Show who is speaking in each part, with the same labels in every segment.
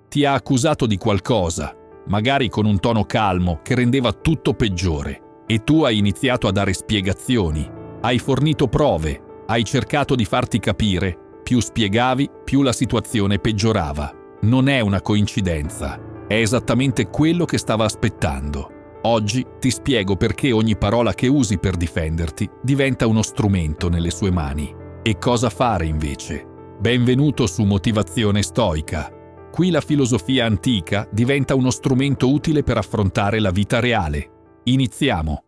Speaker 1: Ti ha accusato di qualcosa, magari con un tono calmo che rendeva tutto peggiore, e tu hai iniziato a dare spiegazioni, hai fornito prove, hai cercato di farti capire. Più spiegavi, più la situazione peggiorava. Non è una coincidenza, è esattamente quello che stava aspettando. Oggi ti spiego perché ogni parola che usi per difenderti diventa uno strumento nelle sue mani. E cosa fare invece? Benvenuto su Motivazione Stoica. Qui la filosofia antica diventa uno strumento utile per affrontare la vita reale. Iniziamo.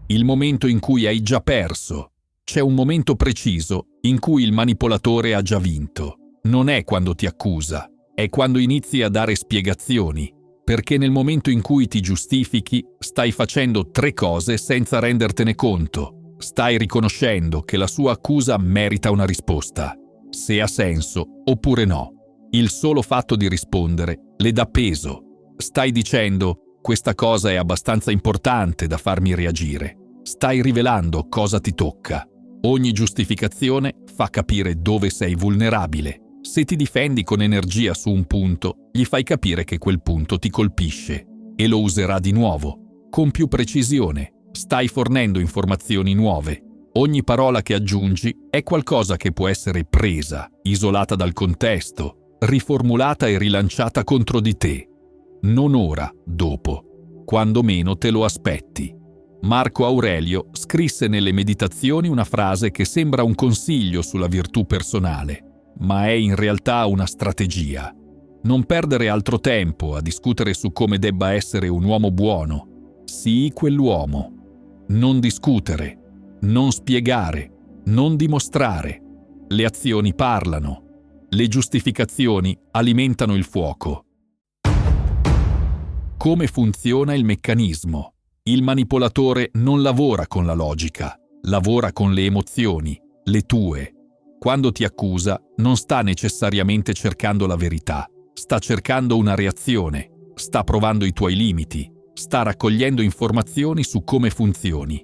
Speaker 1: Il momento in cui hai già perso. C'è un momento preciso in cui il manipolatore ha già vinto. Non è quando ti accusa, è quando inizi a dare spiegazioni, perché nel momento in cui ti giustifichi stai facendo 3 cose senza rendertene conto. Stai riconoscendo che la sua accusa merita una risposta, se ha senso oppure no. Il solo fatto di rispondere le dà peso. Stai dicendo: questa cosa è abbastanza importante da farmi reagire. Stai rivelando cosa ti tocca. Ogni giustificazione fa capire dove sei vulnerabile. Se ti difendi con energia su un punto, gli fai capire che quel punto ti colpisce e lo userà di nuovo, con più precisione. Stai fornendo informazioni nuove. Ogni parola che aggiungi è qualcosa che può essere presa, isolata dal contesto, riformulata e rilanciata contro di te. Non ora, dopo, quando meno te lo aspetti. Marco Aurelio scrisse nelle Meditazioni una frase che sembra un consiglio sulla virtù personale, ma è in realtà una strategia. Non perdere altro tempo a discutere su come debba essere un uomo buono. Sii quell'uomo. Non discutere, non spiegare, non dimostrare. Le azioni parlano. Le giustificazioni alimentano il fuoco. Come funziona il meccanismo? Il manipolatore non lavora con la logica, lavora con le emozioni, le tue. Quando ti accusa, non sta necessariamente cercando la verità, sta cercando una reazione, sta provando i tuoi limiti, sta raccogliendo informazioni su come funzioni.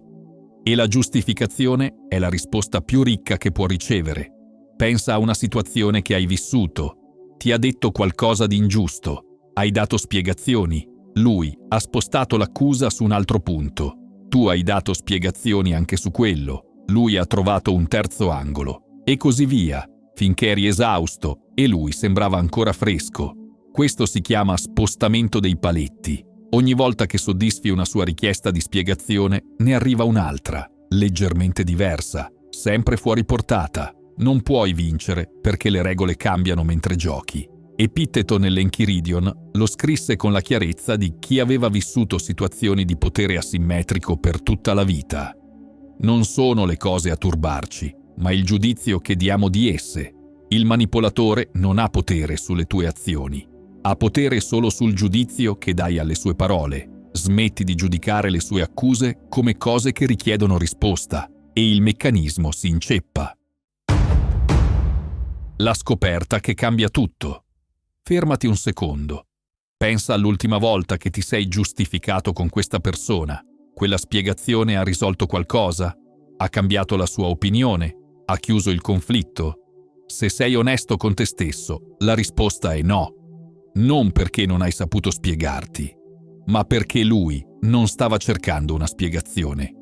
Speaker 1: E la giustificazione è la risposta più ricca che può ricevere. Pensa a una situazione che hai vissuto, ti ha detto qualcosa di ingiusto, hai dato spiegazioni. Lui ha spostato l'accusa su un altro punto. Tu hai dato spiegazioni anche su quello. Lui ha trovato un terzo angolo. E così via, finché eri esausto e lui sembrava ancora fresco. Questo si chiama spostamento dei paletti. Ogni volta che soddisfi una sua richiesta di spiegazione, ne arriva un'altra, leggermente diversa, sempre fuori portata. Non puoi vincere perché le regole cambiano mentre giochi. Epitteto nell'Enchiridion lo scrisse con la chiarezza di chi aveva vissuto situazioni di potere asimmetrico per tutta la vita. Non sono le cose a turbarci, ma il giudizio che diamo di esse. Il manipolatore non ha potere sulle tue azioni, ha potere solo sul giudizio che dai alle sue parole. Smetti di giudicare le sue accuse come cose che richiedono risposta e il meccanismo si inceppa. La scoperta che cambia tutto. Fermati un secondo. Pensa all'ultima volta che ti sei giustificato con questa persona. Quella spiegazione ha risolto qualcosa? Ha cambiato la sua opinione? Ha chiuso il conflitto? Se sei onesto con te stesso, la risposta è no. Non perché non hai saputo spiegarti, ma perché lui non stava cercando una spiegazione.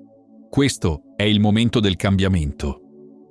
Speaker 1: Questo è il momento del cambiamento.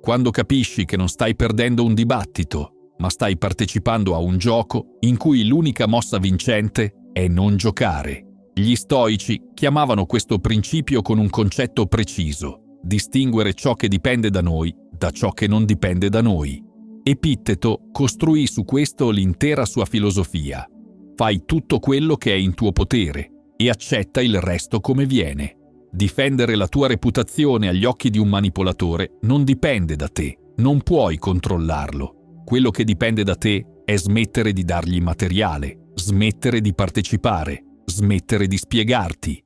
Speaker 1: Quando capisci che non stai perdendo un dibattito, ma stai partecipando a un gioco in cui l'unica mossa vincente è non giocare. Gli stoici chiamavano questo principio con un concetto preciso: distinguere ciò che dipende da noi da ciò che non dipende da noi. Epitteto costruì su questo l'intera sua filosofia. Fai tutto quello che è in tuo potere e accetta il resto come viene. Difendere la tua reputazione agli occhi di un manipolatore non dipende da te, non puoi controllarlo. Quello che dipende da te è smettere di dargli materiale, smettere di partecipare, smettere di spiegarti.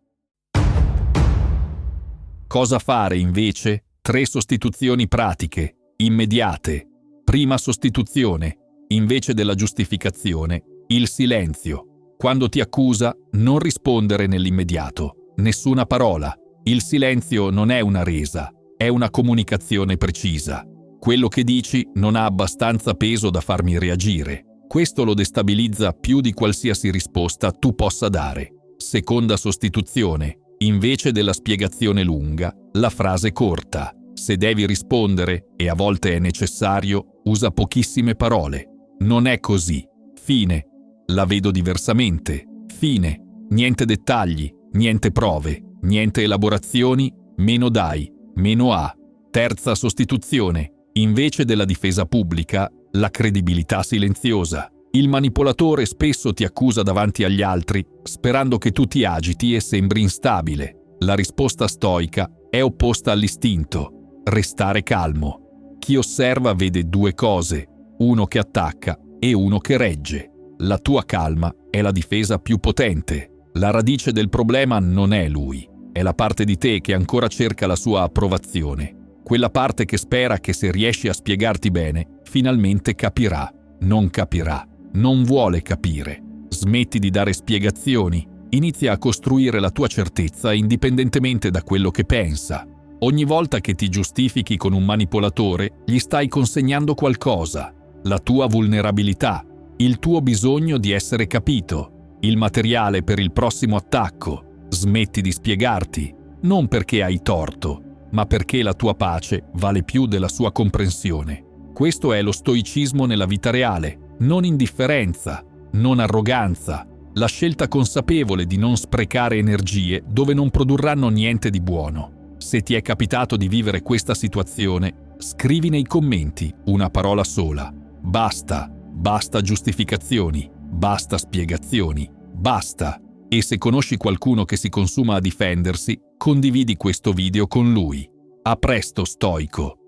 Speaker 1: Cosa fare invece? 3 sostituzioni pratiche, immediate. Prima sostituzione, invece della giustificazione, il silenzio. Quando ti accusa, non rispondere nell'immediato, nessuna parola. Il silenzio non è una resa, è una comunicazione precisa. Quello che dici non ha abbastanza peso da farmi reagire. Questo lo destabilizza più di qualsiasi risposta tu possa dare. Seconda sostituzione. Invece della spiegazione lunga, la frase corta. Se devi rispondere, e a volte è necessario, usa pochissime parole. Non è così. Fine. La vedo diversamente. Fine. Niente dettagli, niente prove, niente elaborazioni, meno dai, meno a. Terza sostituzione. Invece della difesa pubblica, la credibilità silenziosa. Il manipolatore spesso ti accusa davanti agli altri, sperando che tu ti agiti e sembri instabile. La risposta stoica è opposta all'istinto. Restare calmo. Chi osserva vede due cose, uno che attacca e uno che regge. La tua calma è la difesa più potente. La radice del problema non è lui, è la parte di te che ancora cerca la sua approvazione. Quella parte che spera che se riesci a spiegarti bene, finalmente capirà. Non capirà. Non vuole capire. Smetti di dare spiegazioni. Inizia a costruire la tua certezza indipendentemente da quello che pensa. Ogni volta che ti giustifichi con un manipolatore, gli stai consegnando qualcosa. La tua vulnerabilità, il tuo bisogno di essere capito, il materiale per il prossimo attacco. Smetti di spiegarti, non perché hai torto, ma perché la tua pace vale più della sua comprensione. Questo è lo stoicismo nella vita reale, non indifferenza, non arroganza, la scelta consapevole di non sprecare energie dove non produrranno niente di buono. Se ti è capitato di vivere questa situazione, scrivi nei commenti una parola sola. Basta, basta giustificazioni, basta spiegazioni, basta. E se conosci qualcuno che si consuma a difendersi, condividi questo video con lui. A presto, stoico!